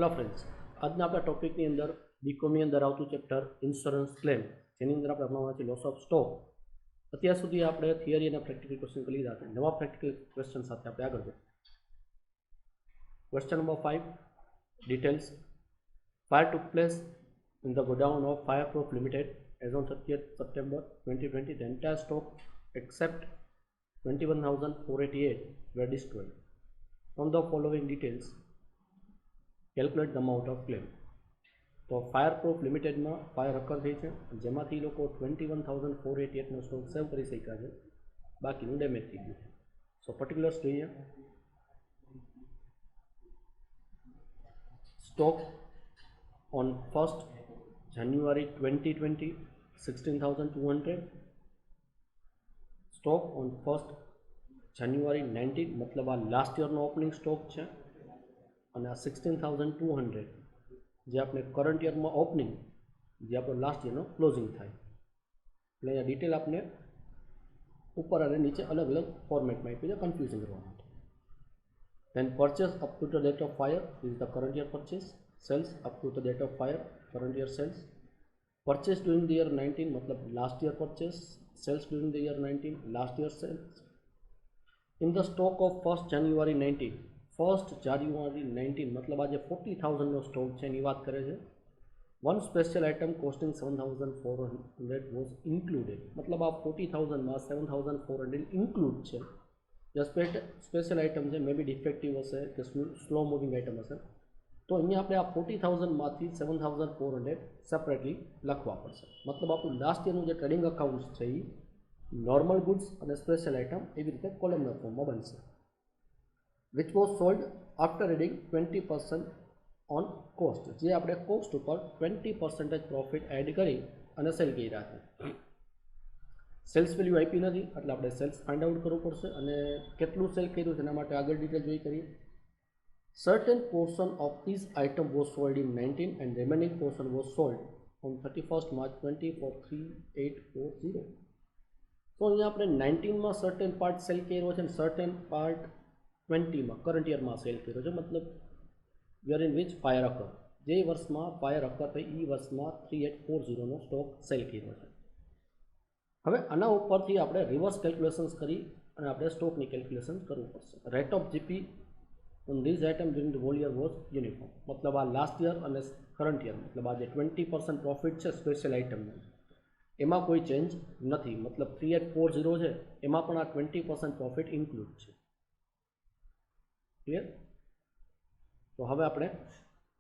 Hello friends, आज अपना topic अंदर बीकॉम अंदर आवतुं चेप्टर इंश्योरन्स क्लेम जेनी अंदर आपणे भणवाना छे लॉस ऑफ स्टॉक। अत्यार सुधी आपणे थियरी अने प्रेक्टिकल क्वेश्चन करी लीधा छे। नवा प्रेक्टिकल क्वेश्चन साथे आपणे आगळ वधीए। Question number 5 details. Fire took place in the godown of fireproof limited as on 30th September 2020. The entire stock except 21,488 were destroyed. From the following details calculate the amount of claim. તો fireproof લિમિટેડમાં fire અકર થઈ છે, જેમાંથી લોકો 21,488નો stock સેવ કરી શક્યા છે, બાકીનું damage થઈ ગયું છે. સો પર્ટિક્યુલર્સ જોઈએ. Stock on 1st January 2020 16,200. Stock on 1st January 19 મતલબ આ લાસ્ટ યરનો ઓપનિંગ સ્ટોક છે, અને આ 16,200 જે આપણે કરંટ યરમાં ઓપનિંગ જે આપણો લાસ્ટ યરનો ક્લોઝિંગ થાય. એટલે અહીંયા ડિટેલ આપણે ઉપર અને નીચે અલગ અલગ ફોર્મેટમાં આપી છે કન્ફ્યુઝન કરવા માટે. Then purchase up to the date of fire is the current year purchase. Sales up to the date of fire current year sales. Purchase during the year 19 મતલબ last year purchase. Sales during the year 19 last year sales. In the stock of 1st January 19 1st January 19 मतलब आज 40,000 stock है बात करे छे. One special item costing 7,400 was included मतलब आ 40,000 में 7,400 include है. जो स्पेशल आइटम है मे बी डिफेक्टिव हे कि स्लो मूविंग आइटम हे, तो अँ आप 40,000 में 7,400 सेपरेटली लखवा पड़े. मतलब आप लास्ट ईयर जो ट्रेडिंग अकाउंट्स है नॉर्मल गुड्स और स्पेशल आइटम एवं रीते कॉलमना फॉर्म में Banse. which was sold after adding 20% on cost. જે આપણે કોસ્ટ ઉપર 20% પ્રોફિટ એડ કરી અને સેલ કર્યા છે. સેલ્સ વેલ્યુ આપી નથી એટલે આપણે સેલ્સ ફાઇન્ડ આઉટ કરવું પડશે, અને કેટલું સેલ કર્યું છે એના માટે આગળ ડિટેલ જોઈ કરીએ. certain portion of these item was sold in 19 and remaining portion was sold on 31st March 20 for 3,840. તો અહીંયા આપણે 19 માં સર્ટેન પાર્ટ સેલ કર્યો છે અને સર્ટેન પાર્ટ 20 में करंट ईयर में सेल करो, मतलब ईयर इन विच फायर अकर जे वर्ष में फायर अकर थी ई वर्ष में 3,840 नो स्टॉक सेल करो है. हवे आना उपरथी आपणे रिवर्स केल्क्युलेशन्स करी अने आपणे स्टॉकनी केल्क्युलेशन करवू पड़शे. Rate of GP on these item during the whole year was uniform मतलब आ लास्ट ईयर अने करंट ईयर मतलब आज 20% प्रॉफिट है स्पेशल आइटम एमां कोई चेन्ज नहीं. मतलब 3,840 है एमां पण आ 20% प्रॉफिट इंक्लूड है. क्लियर. तो हवे आपणे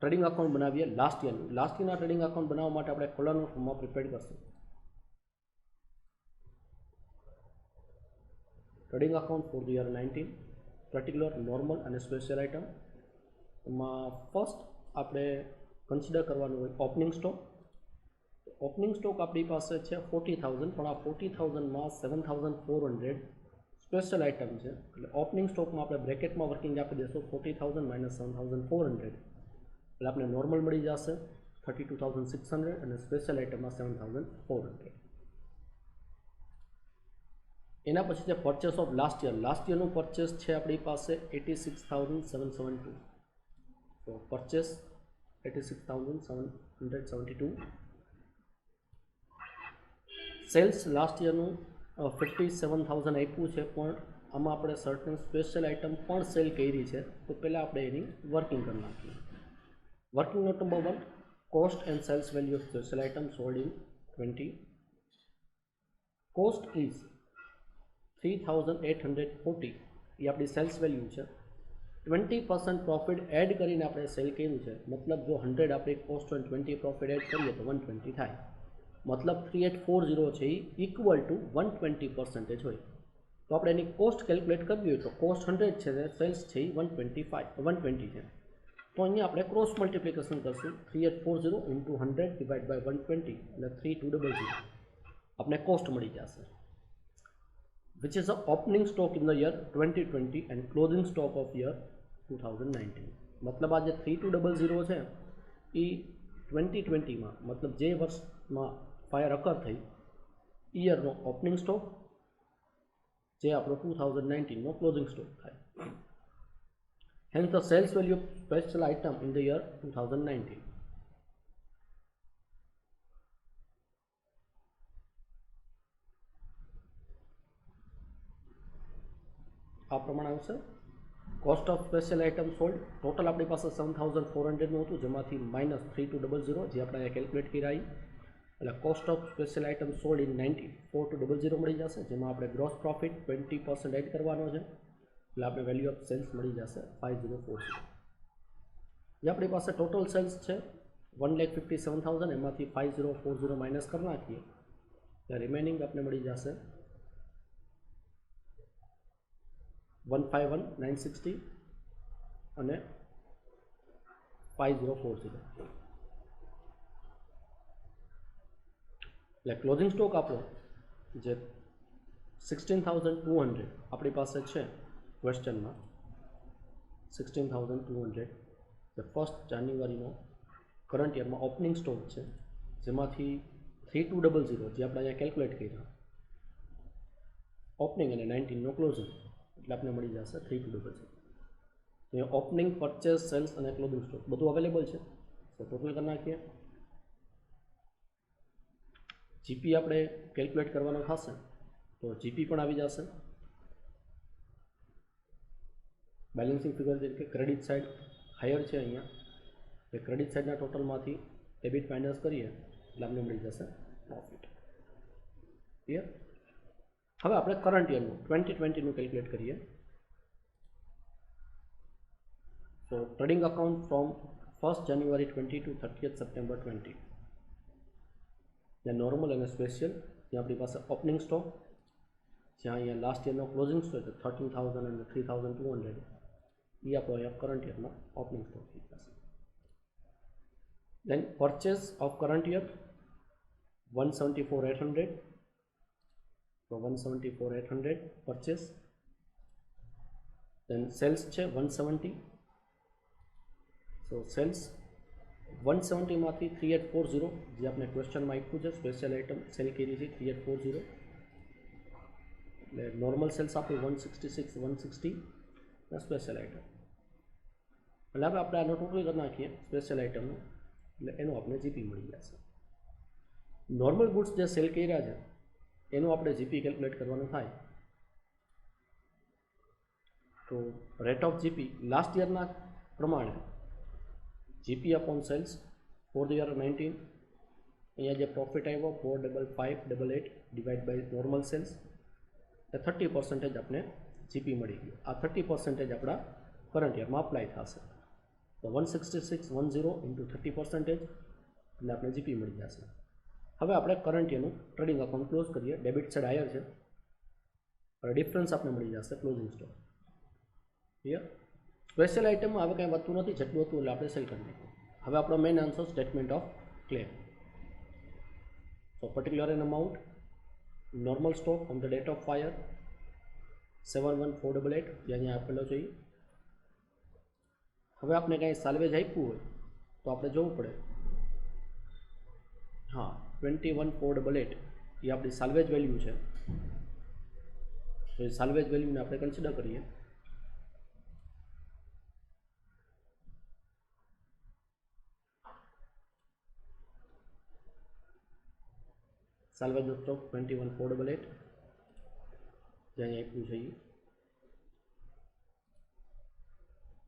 ट्रेडिंग अकाउंट बनावीए लास्ट ईयरना ट्रेडिंग अकाउंट बनाववा माटे आपणे कॉलमना फॉर्म में प्रिपेर करशुं. Trading account for the year 19 particular normal and special item में फर्स्ट आपणे कन्सिडर करवानुं होय ओपनिंग स्टॉक. ओपनिंग स्टॉक आपणी पासे छे 40,000 पण आ 40,000 में 7,400 स्पेशल आइटम है. ओपनिंग स्टॉक में आपणे ब्रेकेट में वर्किंग आपी देशो 40,000 माइनस 7,400 એટલે આપણે નોર્મલ મળી જશે 32,600 અને સ્પેશિયલ આઇટમમાં 7,400. એના પછી છે પરચેસ ઓફ લાસ્ટ યરનું પરચેસ છે આપણી પાસે 86,772. તો પરચેસ 86,772. સેલ્સ લાસ્ટ યરનું 57,000 આપ્યું છે, પણ આમાં આપણે સર્ટન સ્પેશિયલ આઇટમ પણ સેલ કરી છે, તો પહેલાં આપણે એની વર્કિંગ કરી નાખીએ. Working note number 1 cost and cells value of special item sold in 20. Cost is 3,840 એ આપણી સેલ્સ વેલ્યુ છે. 20% પ્રોફિટ એડ કરીને આપણે સેલ કર્યું છે, મતલબ જો 100 આપણી કોસ્ટ હોય 20 પ્રોફિટ એડ કરીએ તો 120 થાય. मतलब 3,840 है इक्वल टू 120% हो. तो आप कॉस्ट कैलक्युलेट करवी हो तो कॉस्ट 100 है, सेल्स है 120 है. तो अँ आप क्रॉस मल्टिप्लिकेशन करशू 3,840 इंटू 100 डिवाइड बाय 120 એટલે 3,200 अपने कॉस्ट मिली जाए. Which is a opening stock in the year 2020 and closing stock of year 2019. मतलब आज 3,200 है ये 2020 में मतलब जे वर्ष में फायर अकर थी ईयर नो ओपनिंग स्टॉक जे आप 2019 नो क्लोजिंग स्टॉक थाय. Hence the sales value of special item in the year 2019. આ પ્રમાણે આવશે. Cost of special item sold total આપણી પાસે 7400નું હતું, જેમાંથી -3200 જે આપણે અહીંયા કેલ્ક્યુલેટ કર્યા એટલે cost of special item sold in 90 4200 મળી જશે, જેમાં આપણે ગ્રોસ પ્રોફિટ 20% એડ કરવાનો છે એટલે આપણે વેલ્યુ ઓફ સેલ્સ મળી જશે 5040. જે આપણી પાસે ટોટલ સેલ્સ છે 1,57,000, એમાંથી 5040 માઇનસ કરી નાખીએ એટલે રિમેનિંગ આપણે મળી જશે 151,960 અને 5040. એટલે ક્લોઝિંગ સ્ટોક આપણો જે 16,200 આપણી પાસે છે ક્વેશ્ચનમાં 16,200 જે 1st જાન્યુઆરીનો કરંટ યરમાં ઓપનિંગ સ્ટોક છે, જેમાંથી 3200 જે આપણે અહીંયા કેલ્ક્યુલેટ કર્યા ઓપનિંગ અને 19નો ક્લોઝિંગ એટલે આપણે મળી જશે 3200. તો ઓપનિંગ, પરચેસ, સેલ્સ અને ક્લોઝિંગ સ્ટોક બધું અવેલેબલ છે. તો ટોટલ કરી નાખીએ. જીપી આપણે કેલ્ક્યુલેટ કરવાનો થશે તો જીપી પણ આવી જશે. બેલેન્સિંગ ફિગર તરીકે ક્રેડિટ સાઇડ હાયર છે અહીંયા, એ ક્રેડિટ સાઇડના ટોટલમાંથી ડેબિટ માઇનસ કરીએ એટલે આપણે મળી જશે પ્રોફિટ. ક્લિયર? હવે આપણે કરંટ યરનું 2020નું કેલ્ક્યુલેટ કરીએ. તો trading account from 1st January 20 to 30th September 20. જ્યાં નોર્મલ અને સ્પેશિયલ, ત્યાં આપણી પાસે ઓપનિંગ સ્ટોક, જ્યાં અહીંયા લાસ્ટ યરનો ક્લોઝિંગ સ્ટોક 13,000 અને 3,200 એ આપણો અહીંયા કરંટ યરમાં ઓપનિંગ સ્ટોક થઈ જશે. દેન પરચેસ ઓફ કરંટ યર 174,800. તો 174,800 પરચેસ. દેન સેલ્સ છે 170. સો સેલ્સ 170માંથી 3840 જે આપણે ક્વેશ્ચનમાં આપ્યું છે સ્પેશિયલ આઇટમ સેલ કરી છે 3840 એટલે નોર્મલ સેલ્સ આપણું 166 160 અને સ્પેશિયલ આઇટમ એટલે હવે આપણે આનો ટોટલ કરી નાખીએ સ્પેશિયલ આઇટમનું એટલે એનું આપણે જીપી મળી જશે. નોર્મલ ગુડ્સ જે સેલ કર્યા છે એનું આપણે જીપી કેલ્ક્યુલેટ કરવાનું થાય તો રેટ ઓફ જીપી લાસ્ટ યરના પ્રમાણે GP upon sales for the year 19 અહીંયા જે પ્રોફિટ આવ્યો 45588 ડિવાઇડ બાય નોર્મલ સેલ્સ એ 30% આપણે જીપી મળી ગયું. આ 30% આપણા કરંટ યરમાં અપ્લાય થશે તો 16610 ઇન્ટુ 30% એટલે આપણે જીપી મળી જશે. હવે આપણે કરંટ યરનું ટ્રેડિંગ અકાઉન્ટ ક્લોઝ કરીએ. ડેબિટ સાઇડ હાયર છે, ડિફરન્સ આપણે મળી જશે ક્લોઝિંગ સ્ટોક. ક્લિયર? સ્પેશિયલ આઇટમમાં હવે કંઈ વધતું નથી, જેટલું હતું એટલે આપણે સેલ કરી નાખ્યું. હવે આપણો main answer statement of claim. તો particular and amount normal stock on the date of fire 71488 જે અહીંયા આપેલો છે. હવે આપણે કાંઈ સાલ્વેજ આપ્યું હોય તો આપણે જોવું પડે. હા, 21488 એ આપણી સાલ્વેજ વેલ્યુ છે. તો એ સાલ્વેજ વેલ્યુને આપણે કન્સિડર કરીએ. સાલ્વેજ સ્ટોક 21488 જે અહીંયા આપ્યું છે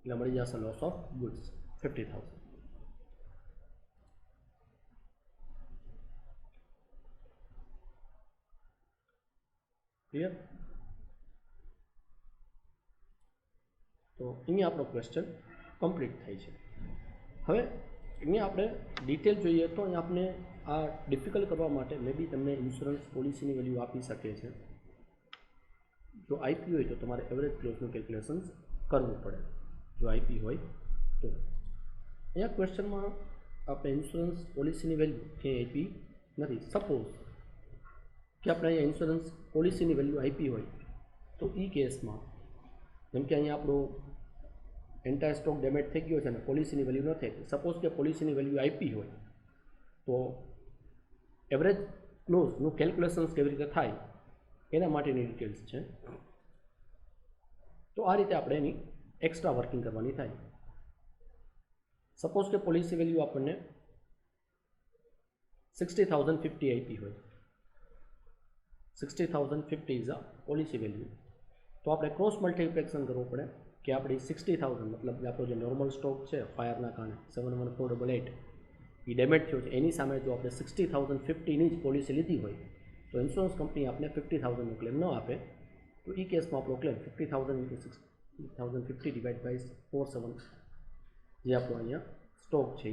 એટલે મળી જશે લોસ ઓફ ગુડ્સ 50,000. ક્લિયર? તો અહીંયા આપણો ક્વેશ્ચન કમ્પ્લીટ થાય છે. હવે અહીંયા આપણે ડિટેલ જોઈએ તો અહીંયા આપણે આ ડિફિકલ્ટ કરવા માટે મે બી તમને ઇન્સ્યોરન્સ પોલિસીની વેલ્યુ આપી શકે છે. જો આઈપી હોય તો તમારે એવરેજ ક્લોઝનું કેલ્ક્યુલેશન કરવું પડે જો આઈપી હોય તો. અહીંયા ક્વેશ્ચનમાં આપણે ઇન્સ્યોરન્સ પોલિસીની વેલ્યુ ક્યાંય આપી નથી. સપોઝ કે આપણે અહીંયા ઇન્સ્યોરન્સ પોલિસીની વેલ્યુ આપી હોય તો એ કેસમાં જેમ કે અહીંયા આપણો એન્ટાયર સ્ટોક ડેમેજ થઈ ગયો છે અને પોલિસીની વેલ્યુ ન થઈ. સપોઝ કે પોલિસીની વેલ્યુ આપી હોય તો એવરેજ ક્લોઝનું કેલ્ક્યુલેશન્સ કેવી રીતે થાય એના માટેની ડિટેલ્સ છે. તો આ રીતે આપણે એની एक्स्ट्रा वर्किंग करवानी थाय। सपोज के पॉलिसी वेल्यू आपने 60,050 आपी हो, 60,050 इज अ पॉलिसी वेल्यू, तो आपणे क्रॉस मल्टीप्लिकेशन करवू पड़े कि आपणी 60,000 मतलब आपणो जो नॉर्मल स्टॉक है फायरना कारणे 714888 એ ડેમેજ થયો છે એની સામે જો આપણે 60,050ની જ પોલિસી લીધી હોય તો ઇન્સ્યોરન્સ કંપની આપણે 50,000નો ક્લેમ ન આપે, તો એ કેસમાં આપણો ક્લેમ 50,000 × 60,050 ડિવાઇડ બાય 47 જે આપણો અહીંયા સ્ટોક છે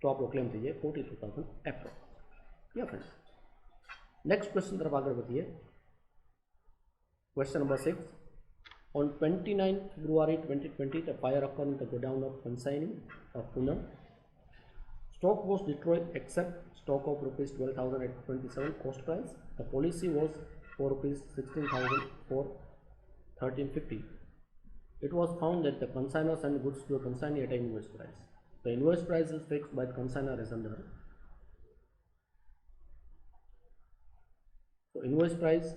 તો આપણો ક્લેમ થઈ જાય 42,000 એપ્રોક્સ. યા ફ્રેન્ડ, નેક્સ્ટ ક્વેશ્ચન તરફ આગળ વધીએ. Question number 6. On 29 February 2020, the fire occurred in the godown of consignee of Pune. Stock was destroyed except stock of rupees 12,827 cost price. The policy was for rupees 16,000 for 1350. It was found that the consignor sent goods to a consignee at an invoice price. The invoice price is fixed by the consignor as under. So invoice price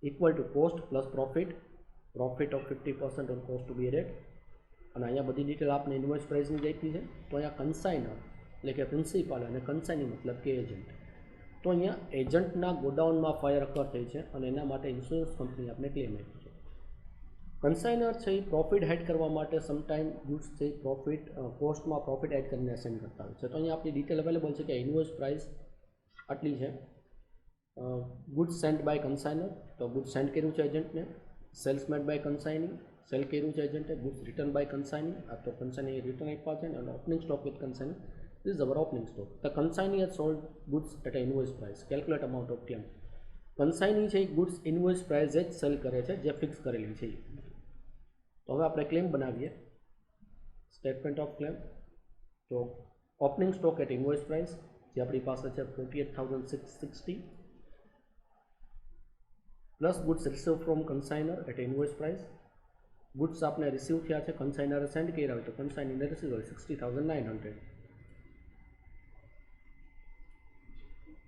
equal to cost plus profit of 50% on cost to be added. અને અહીંયા બધી detail આપણે invoice પ્રાઇસની જ આપી છે. તો અહીંયા કન્સાઇનર એટલે કે પ્રિન્સિપાલ અને કન્સાઇની મતલબ કે એજન્ટ. તો અહીંયા એજન્ટના ગોડાઉનમાં ફાયર અકર થઈ છે અને એના માટે ઇન્સ્યોરન્સ કંપની આપણે ક્લેમ આપી છે. કન્સાઇનર છે એ પ્રોફિટ હેડ કરવા માટે સમટાઈમ ગુડ્સ છે પ્રોફિટ કોસ્ટમાં પ્રોફિટ એડ કરીને સેન્ડ કરતા હોય છે. તો અહીંયા આપણી ડિટેલ અવેલેબલ છે કે ઇન્વોઇસ પ્રાઇસ આટલી છે. ગુડ્સ સેન્ડ બાય કન્સાઇનર, તો ગુડ્સ સેન્ડ કર્યું છે એજન્ટને. Sales made by consignee, sale કર્યું છે એજન્ટે. ગુડ્સ રિટર્ન બાય કન્સાઇની, આ તો કન્સાઇની રિટર્ન આપ્યા છે. અને opening stock with consignee, this is our opening stock. The consignee has sold goods at an invoice price. Calculate amount of claim. કન્સાઇની છે એ goods invoice price જ cell કરે છે જે ફિક્સ કરેલી છે. તો હવે આપણે ક્લેમ બનાવીએ. Statement of claim. તો opening stock at invoice price જે આપણી પાસે છે 48,660 plus goods receive from consignor at invoice price. Goods આપણે રિસીવ થયા છે, કન્સાઇનરે સેન્ડ કર્યા હોય તો કન્સાઇનીને રિસીવ હોય 60,900.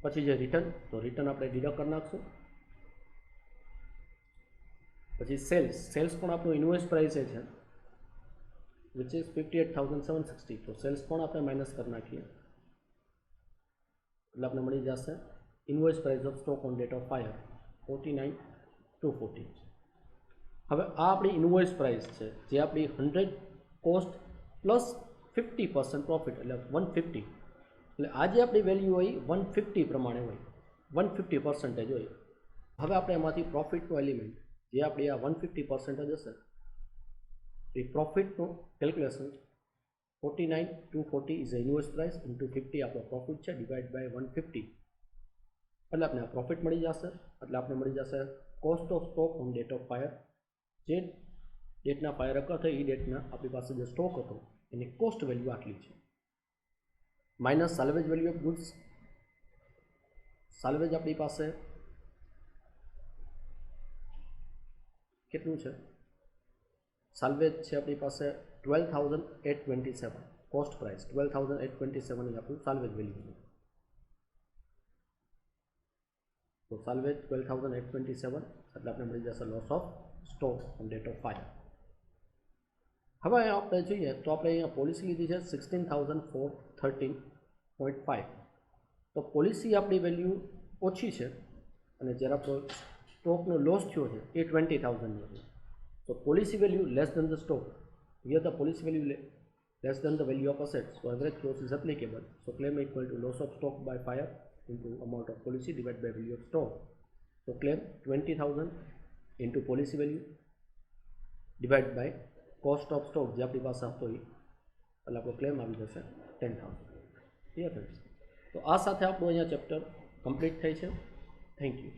પછી જે રિટર્ન, તો રિટર્ન આપણે ડિડક્ટ કરી નાખશું. પછી સેલ્સ પણ આપણું ઇન્વોઇસ પ્રાઇસ છે વિચ ઇઝ 58,760. તો સેલ્સ પણ આપણે માઇનસ કરી નાખીએ એટલે આપણે મળી જશે invoice price of stock on date of fire 49,240. હવે આ આપણી ઇન્વોઇસ પ્રાઇસ છે જે આપણી 100 કોસ્ટ પ્લસ 50% પ્રોફિટ એટલે 150. એટલે આ જે આપણી વેલ્યુ હોય 150 પ્રમાણે હોય, 150% હોય. હવે આપણે એમાંથી પ્રોફિટનું એલિમેન્ટ જે આપણી આ 150% હશે એ પ્રોફિટનું calculation 49,240 is invoice price into 50 આપણો પ્રોફિટ છે ડિવાઇડ બાય 150 એટલે આપણે આ પ્રોફિટ મળી જશે. એટલે આપણે મળી જશે cost of stock on date of fire, જે ડેટના ફાયર અકર થઈ એ ડેટના આપણી પાસે જે સ્ટોક હતો એની કોસ્ટ વેલ્યુ આટલી છે, minus salvage value of goods. Salvage આપણી પાસે કેટલું છે? સાલ્વેજ છે આપણી પાસે 12,827. કોસ્ટ પ્રાઇસ 12,827 એ આપણું સાલ્વેજ વેલ્યુ છે. તો સાલ્વેજ 12,827 એટલે આપણે મળી જશે loss of stock on date of fire. હવે આપણે જોઈએ તો આપણે અહીંયા પોલિસી લીધી છે 16,413.5. તો પોલિસી આપણી વેલ્યુ ઓછી છે અને જ્યારે આપણો સ્ટોકનો લોસ થયો છે એ 20,000નો છે. તો policy value less than the stock, here the policy value less than the value of assets, so average loss is applicable. So claim equal to loss of stock by fire into amount of policy divided by value of stock. So claim 20,000 into policy value divided by cost of stock જે આપણી પાસે હતો એ એટલે આપણો claim આવી જશે 10,000. Clear friends? તો આ સાથે આપણું અહીંયા ચેપ્ટર કમ્પ્લીટ થાય છે. Thank you.